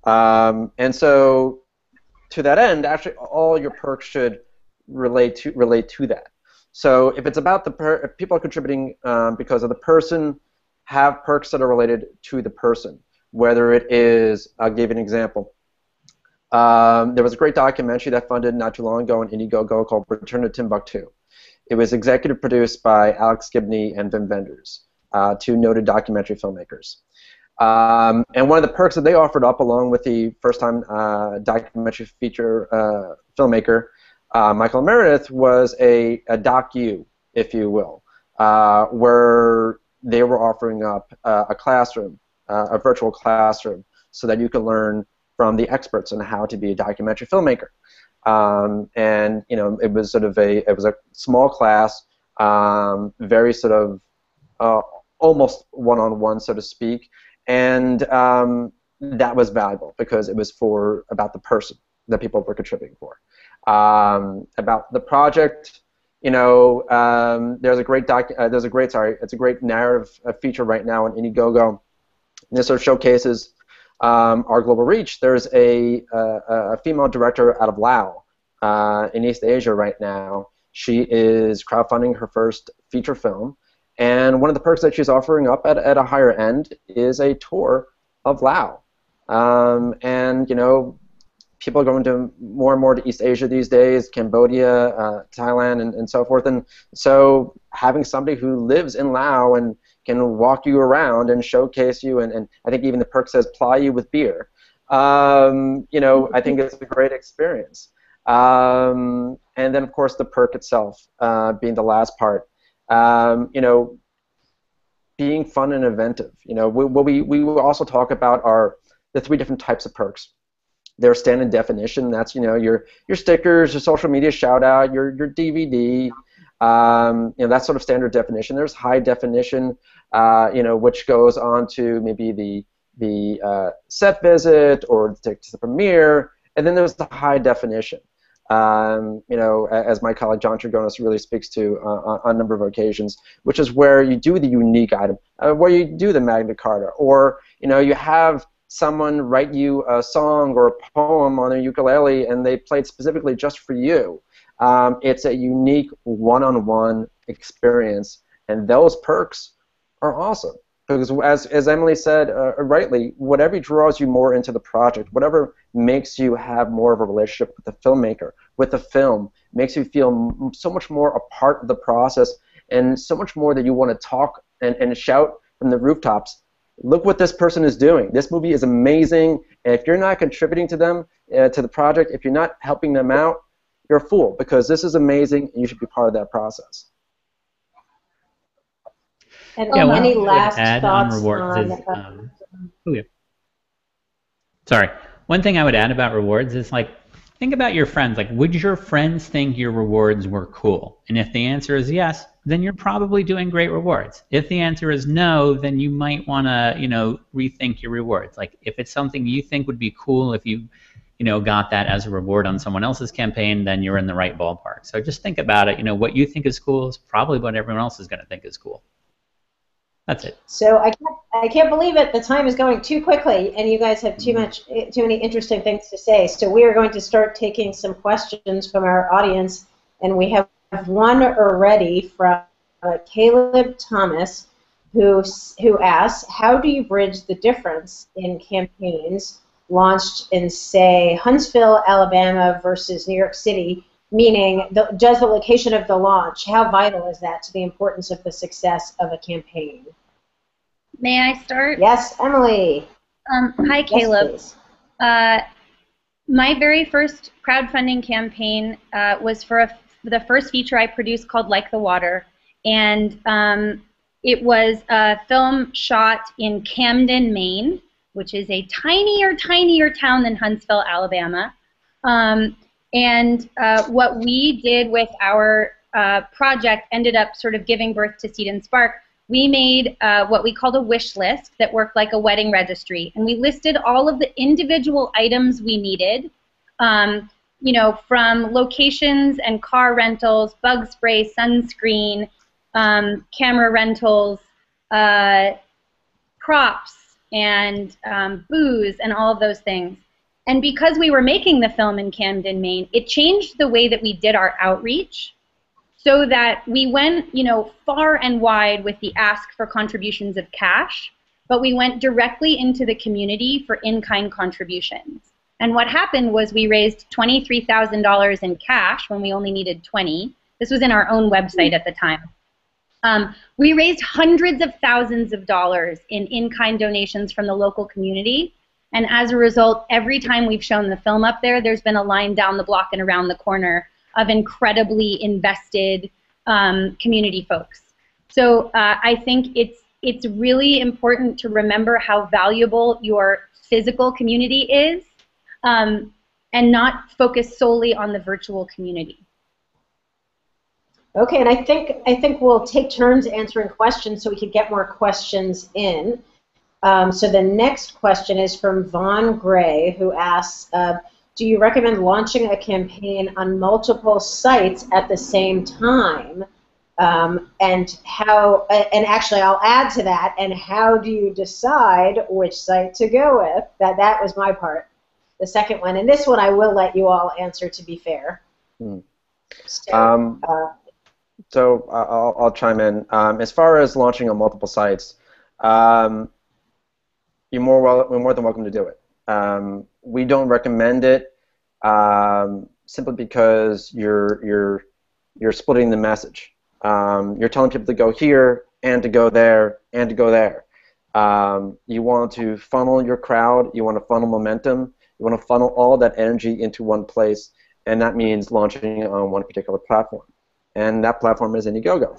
And so, to that end, actually, all your perks should relate to that. So, if it's about if people are contributing because of the person, have perks that are related to the person. Whether it is, I'll give you an example. There was a great documentary that funded not too long ago on Indiegogo called Return to Timbuktu. It was executive produced by Alex Gibney and Wim Wenders, two noted documentary filmmakers. And one of the perks that they offered up, along with the first-time documentary feature filmmaker, Michael Meredith, was a docu, if you will, where they were offering up a classroom, a virtual classroom, so that you could learn from the experts on how to be a documentary filmmaker. And you know, it was sort of a small class, very sort of almost one-on-one, so to speak, and that was valuable because it was about the person that people were contributing for. About the project, you know, it's a great narrative feature right now on Indiegogo. And this sort of showcases our global reach. There's a female director out of Laos in East Asia right now. She is crowdfunding her first feature film, and one of the perks that she's offering up at a higher end is a tour of Laos. And you know, people are going to more and more to East Asia these days, Cambodia, Thailand, and so forth. And so having somebody who lives in Laos and can walk you around and showcase you, and I think even the perk says ply you with beer. You know, I think it's a great experience. And then, of course, the perk itself being the last part. You know, being fun and inventive. You know, we will also talk about the 3 different types of perks. There's standard definition. That's, you know, your stickers, your social media shout out, your DVD. You know, that's sort of standard definition. There's high definition, you know, which goes on to maybe the set visit or to the premiere, and then there's the high definition. You know, as my colleague John Trigonis really speaks to on a number of occasions, which is where you do the unique item, where you do the Magna Carta, or you know, you have someone write you a song or a poem on a ukulele and they played specifically just for you. It's a unique one-on-one experience, and those perks are awesome. Because as Emily said rightly, whatever draws you more into the project, whatever makes you have more of a relationship with the filmmaker, with the film, makes you feel so much more a part of the process, and so much more that you want to talk and shout from the rooftops, look what this person is doing. This movie is amazing, and if you're not contributing to them, to the project, if you're not helping them out, you're a fool, because this is amazing, and you should be part of that process. And any last thoughts on rewards is, sorry. One thing I would add about rewards is, like, think about your friends. Like, would your friends think your rewards were cool? And if the answer is yes, then you're probably doing great rewards. If the answer is no, then you might want to, you know, rethink your rewards. Like, if it's something you think would be cool if you know, got that as a reward on someone else's campaign, then you're in the right ballpark. So just think about it. You know, what you think is cool is probably what everyone else is going to think is cool. That's it. So I can't believe it. The time is going too quickly, and you guys have too many interesting things to say. So we are going to start taking some questions from our audience, and we have one already from Caleb Thomas, who asks, how do you bridge the difference in campaigns launched in, say, Huntsville, Alabama versus New York City? Meaning, does the location of the launch, how vital is that to the importance of the success of a campaign? May I start? Yes, Emily. Hi, Caleb. Yes, My very first crowdfunding campaign was for the first feature I produced called Like the Water, and it was a film shot in Camden, Maine, which is a tinier town than Huntsville, Alabama. What we did with our project ended up sort of giving birth to Seed and Spark. We made what we called a wish list that worked like a wedding registry, and we listed all of the individual items we needed, you know, from locations and car rentals, bug spray, sunscreen, camera rentals, props, and booze, and all of those things. And because we were making the film in Camden, Maine, it changed the way that we did our outreach, so that we went, you know, far and wide with the ask for contributions of cash, but we went directly into the community for in-kind contributions. And what happened was we raised $23,000 in cash when we only needed 20. This was in our own website at the time. We raised hundreds of thousands of dollars in in-kind donations from the local community. And as a result, every time we've shown the film up there, there's been a line down the block and around the corner of incredibly invested community folks. So I think it's really important to remember how valuable your physical community is, and not focus solely on the virtual community. Okay, and I think we'll take turns answering questions so we can get more questions in. So the next question is from Vaughn Gray, who asks, do you recommend launching a campaign on multiple sites at the same time? And how? And actually, I'll add to that. And how do you decide which site to go with? That was my part. The second one, and this one I will let you all answer, to be fair. So I'll chime in. As far as launching on multiple sites, you're more than welcome to do it. We don't recommend it simply because you're splitting the message. You're telling people to go here and to go there and to go there. You want to funnel your crowd. You want to funnel momentum. You want to funnel all that energy into one place, and that means launching on one particular platform. And that platform is Indiegogo.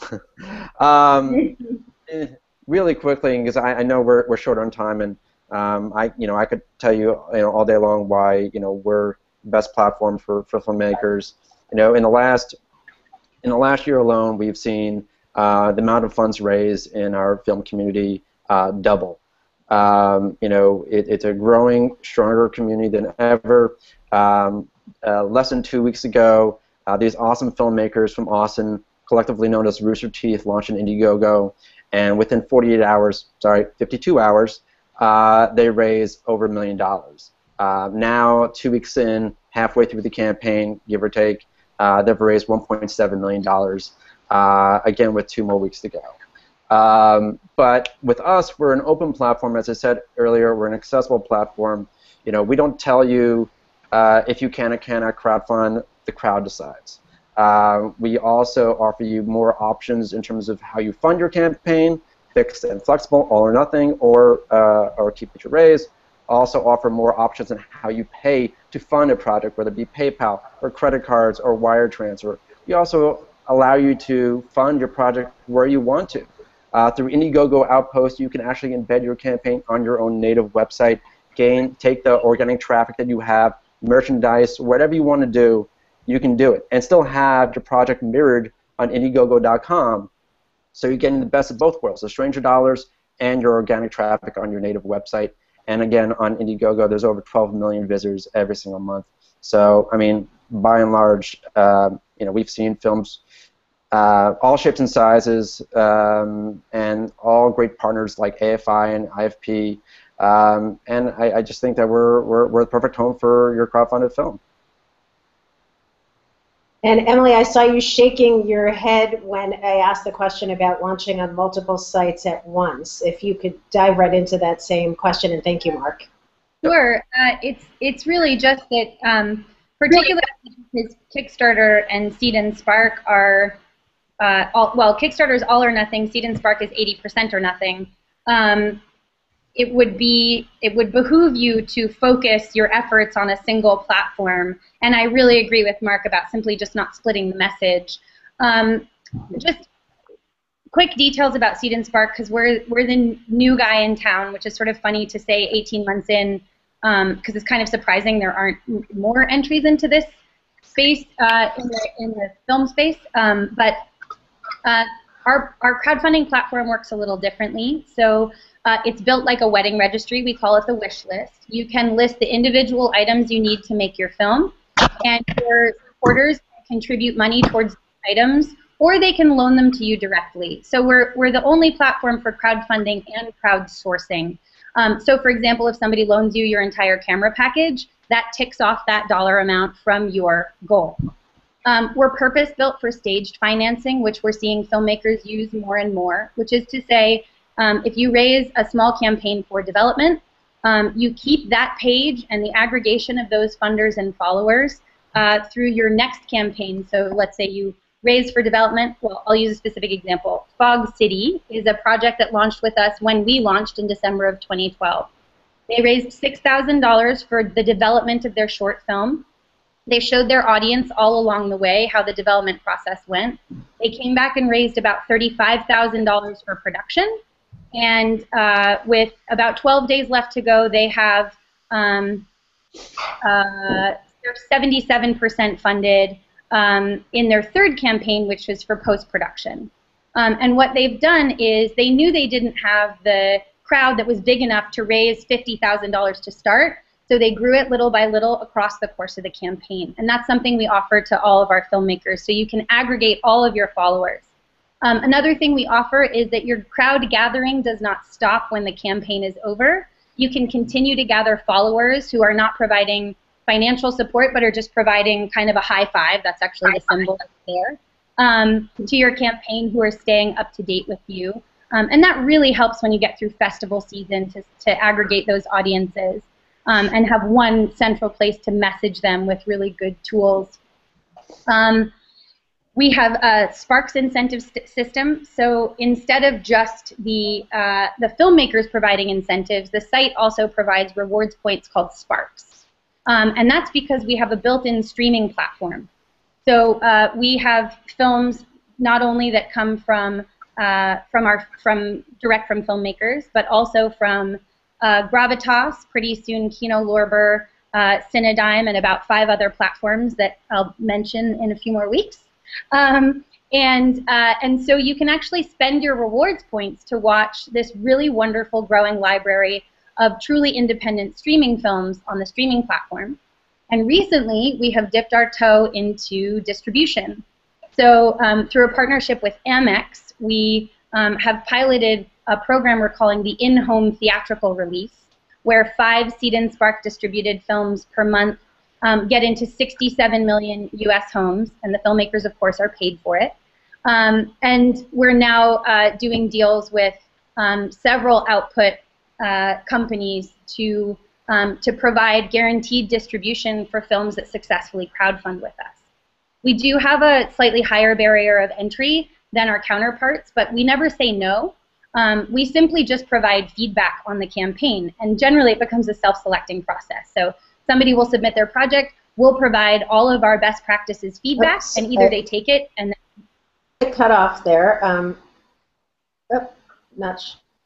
Really quickly, because I know we're short on time, and I could tell you all day long why we're the best platform for filmmakers. In the last year alone, we've seen the amount of funds raised in our film community double. It's a growing, stronger community than ever. Less than 2 weeks ago, these awesome filmmakers from Austin, collectively known as Rooster Teeth, launched an Indiegogo, and within 52 hours, they raised over $1 million. Now, 2 weeks in, halfway through the campaign, give or take, they've raised $1.7 million, again with 2 more weeks to go. But with us, we're an open platform. As I said earlier, we're an accessible platform. We don't tell you if you can or cannot crowdfund. The crowd decides. We also offer you more options in terms of how you fund your campaign, fixed and flexible, all or nothing, or keep what you raise. Also offer more options on how you pay to fund a project, whether it be PayPal or credit cards or wire transfer. We also allow you to fund your project where you want to. Through Indiegogo Outpost, you can actually embed your campaign on your own native website, take the organic traffic that you have, merchandise, whatever you want to do, you can do it, and still have your project mirrored on Indiegogo.com. So you're getting the best of both worlds, the stranger dollars and your organic traffic on your native website. And again, on Indiegogo, there's over 12 million visitors every single month. So, I mean, by and large, we've seen films all shapes and sizes, and all great partners like AFI and IFP. And I just think that we're the perfect home for your crowdfunded film. And Emily, I saw you shaking your head when I asked the question about launching on multiple sites at once. If you could dive right into that same question, and thank you, Mark. Sure. It's really just that, particularly because Kickstarter and Seed and Spark are, Kickstarter is all or nothing. Seed and Spark is 80% or nothing. it would behoove you to focus your efforts on a single platform. And I really agree with Mark about simply just not splitting the message. Just quick details about Seed and Spark, because we're the new guy in town, which is sort of funny to say 18 months in, because it's kind of surprising there aren't more entries into this space in the film space. But our crowdfunding platform works a little differently. So it's built like a wedding registry. We call it the wish list. You can list the individual items you need to make your film, and your supporters can contribute money towards the items, or they can loan them to you directly. So we're the only platform for crowdfunding and crowdsourcing. So for example, if somebody loans you your entire camera package, that ticks off that dollar amount from your goal. We're purpose-built for staged financing, which we're seeing filmmakers use more and more, which is to say, if you raise a small campaign for development, you keep that page and the aggregation of those funders and followers through your next campaign. So let's say you raise for development. Well, I'll use a specific example. Fog City is a project that launched with us when we launched in December of 2012. They raised $6,000 for the development of their short film. They showed their audience all along the way how the development process went. They came back and raised about $35,000 for production. And with about 12 days left to go, they have they're 77% funded in their third campaign, which was for post-production. And what they've done is they knew they didn't have the crowd that was big enough to raise $50,000 to start, so they grew it little by little across the course of the campaign. And that's something we offer to all of our filmmakers, so you can aggregate all of your followers. Another thing we offer is that your crowd gathering does not stop when the campaign is over. You can continue to gather followers who are not providing financial support, but are just providing kind of a high five, that's actually the symbol that's there, to your campaign, who are staying up to date with you. And that really helps when you get through festival season to aggregate those audiences and have one central place to message them with really good tools. We have a Sparks incentive system, so instead of just the filmmakers providing incentives, the site also provides rewards points called Sparks. And that's because we have a built-in streaming platform. So we have films not only that come from direct from filmmakers, but also from Gravitas, pretty soon Kino Lorber, Cinedigm, and about 5 other platforms that I'll mention in a few more weeks. And so you can actually spend your rewards points to watch this really wonderful growing library of truly independent streaming films on the streaming platform. And recently, we have dipped our toe into distribution. So through a partnership with Amex, we have piloted a program we're calling the in-home theatrical release, where 5 Seed and Spark distributed films per month get into 67 million US homes, and the filmmakers, of course, are paid for it. And we're now doing deals with several output companies to provide guaranteed distribution for films that successfully crowdfund with us. We do have a slightly higher barrier of entry than our counterparts, but we never say no. We simply just provide feedback on the campaign, and generally it becomes a self-selecting process. So somebody will submit their project, we'll provide all of our best practices feedback, and either they take it and then cut off there.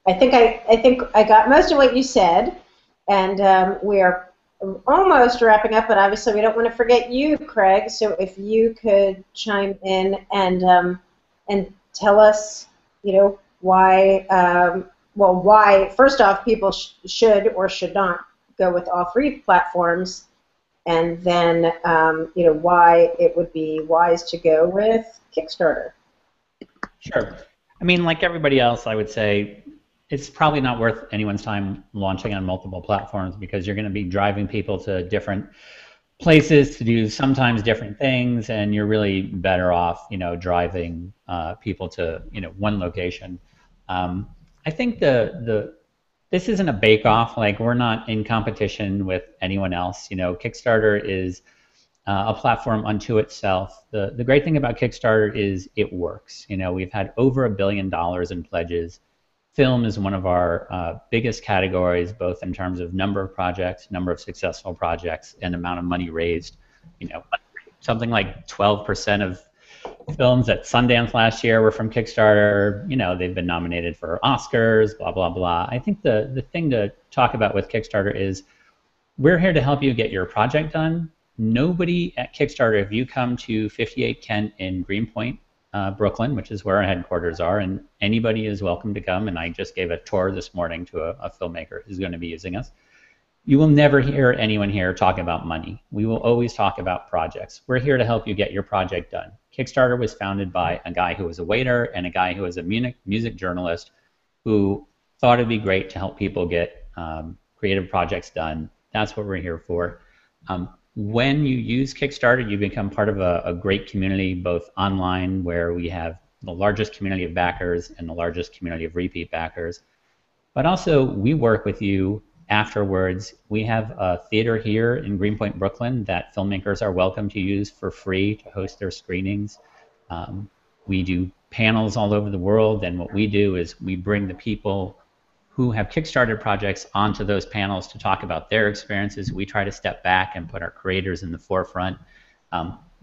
I think I got most of what you said, and we are almost wrapping up, but obviously we don't want to forget you, Craig. So if you could chime in and tell us, why, why first off people should or should not go with all 3 platforms, and then why it would be wise to go with Kickstarter. Sure. I mean, like everybody else, I would say it's probably not worth anyone's time launching on multiple platforms, because you're going to be driving people to different places to do sometimes different things, and you're really better off, driving people to, one location. I think this isn't a bake-off. Like, we're not in competition with anyone else. Kickstarter is a platform unto itself. The great thing about Kickstarter is it works. We've had over $1 billion in pledges. film is one of our biggest categories, both in terms of number of projects, number of successful projects, and amount of money raised. You know, something like 12% of films at Sundance last year were from Kickstarter. You know, they've been nominated for Oscars, blah, blah, blah. I think the thing to talk about with Kickstarter is we're here to help you get your project done. Nobody at Kickstarter, if you come to 58 Kent in Greenpoint, Brooklyn, which is where our headquarters are, and anybody is welcome to come, and I just gave a tour this morning to a filmmaker who's going to be using us. You will never hear anyone here talk about money. We will always talk about projects. We're here to help you get your project done. Kickstarter was founded by a guy who was a waiter and a guy who was a music journalist who thought it'd be great to help people get creative projects done. That's what we're here for. When you use Kickstarter, you become part of a great community, both online, where we have the largest community of backers and the largest community of repeat backers. But also, we work with you afterwards. We have a theater here in Greenpoint, Brooklyn, that filmmakers are welcome to use for free to host their screenings. We do panels all over the world, and what we do is we bring the people who have Kickstarter projects onto those panels to talk about their experiences. We try to step back and put our creators in the forefront.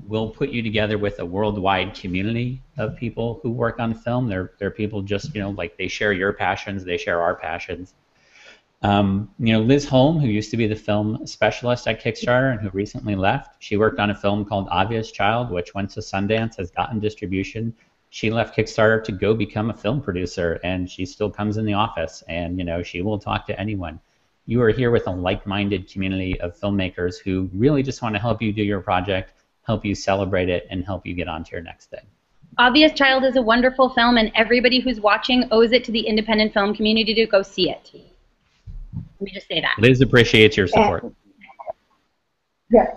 We'll put you together with a worldwide community of people who work on film. They're people just, you know, like they share your passions, they share our passions. You know, Liz Holm, who used to be the film specialist at Kickstarter and who recently left, she worked on a film called Obvious Child, which went to Sundance, has gotten distribution. She left Kickstarter to go become a film producer, and she still comes in the office, and you know, she will talk to anyone. You are here with a like-minded community of filmmakers who really just want to help you do your project, help you celebrate it, and help you get on to your next thing. Obvious Child is a wonderful film, and everybody who's watching owes it to the independent film community to go see it. Let me just say that. Liz appreciates your support. Yeah,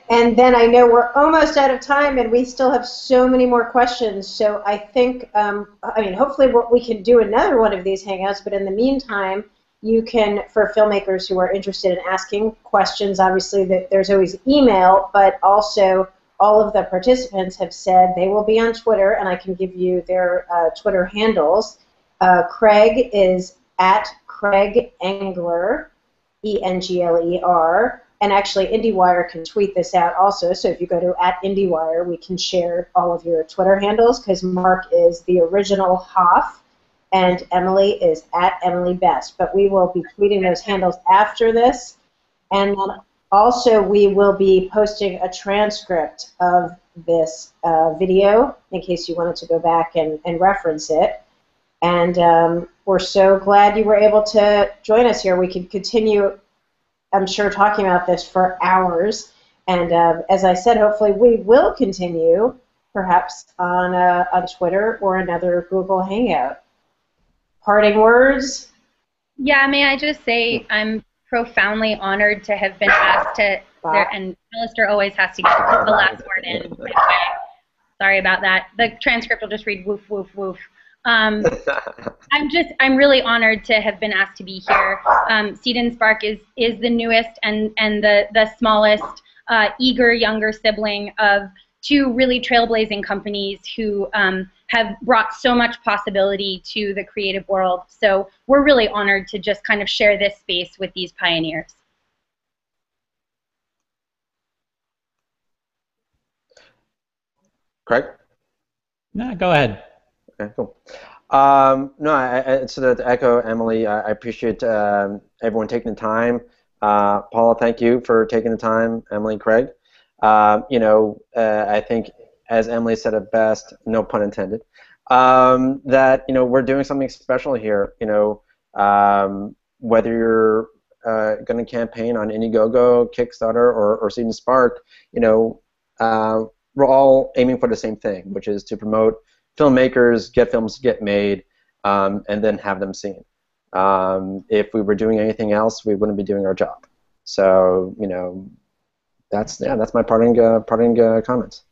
and then I know we're almost out of time, and we still have so many more questions. So I think, I mean, hopefully we can do another one of these hangouts. But in the meantime, you can, for filmmakers who are interested in asking questions, obviously there's always email, but also all of the participants have said they will be on Twitter, and I can give you their Twitter handles. Craig is at Craig Engler, Engler. And actually, Indiewire can tweet this out also. So if you go to @Indiewire, we can share all of your Twitter handles, because Mark is the original Hoff, and Emily is @EmilyBest. But we will be tweeting those handles after this. And then also, we will be posting a transcript of this video in case you wanted to go back and reference it. And we're so glad you were able to join us here. We could continue, I'm sure, talking about this for hours, and as I said, hopefully we will continue, perhaps on Twitter or another Google Hangout. Parting words? Yeah, may I just say I'm profoundly honored to have been asked to, and Alistair always has to get the last word in. Sorry about that. The transcript will just read woof, woof, woof. I'm really honored to have been asked to be here. Seed and Spark is the newest and the smallest, eager younger sibling of two really trailblazing companies who have brought so much possibility to the creative world. So we're really honored to just kind of share this space with these pioneers. Craig? No, go ahead. Okay, cool. No, so to echo Emily, I appreciate everyone taking the time. Paula, thank you for taking the time. Emily, Craig. I think, as Emily said it best, no pun intended, that we're doing something special here. Whether you're going to campaign on Indiegogo, Kickstarter, or Seed and Spark, we're all aiming for the same thing, which is to promote filmmakers, get films get made, and then have them seen. If we were doing anything else, we wouldn't be doing our job. So, that's my parting comments.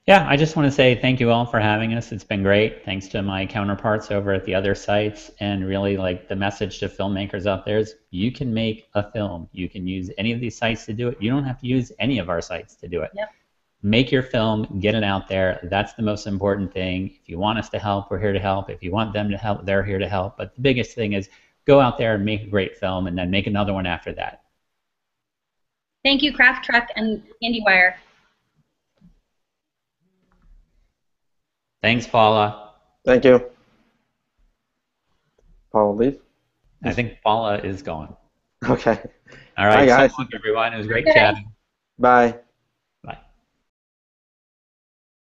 Yeah, I just want to say thank you all for having us. It's been great. Thanks to my counterparts over at the other sites. And really, like, the message to filmmakers out there is you can make a film. You can use any of these sites to do it. You don't have to use any of our sites to do it. Yep. make your film, get it out there. That's the most important thing. If you want us to help, we're here to help. If you want them to help, they're here to help. But the biggest thing is go out there and make a great film, and then make another one after that. Thank you, crafttruck and Indiewire. Thanks, Paula. Thank you. Paula, leave? I think Paula is gone. Okay. All right, Bye, guys. so long, everyone. It was great Okay. chatting. Bye.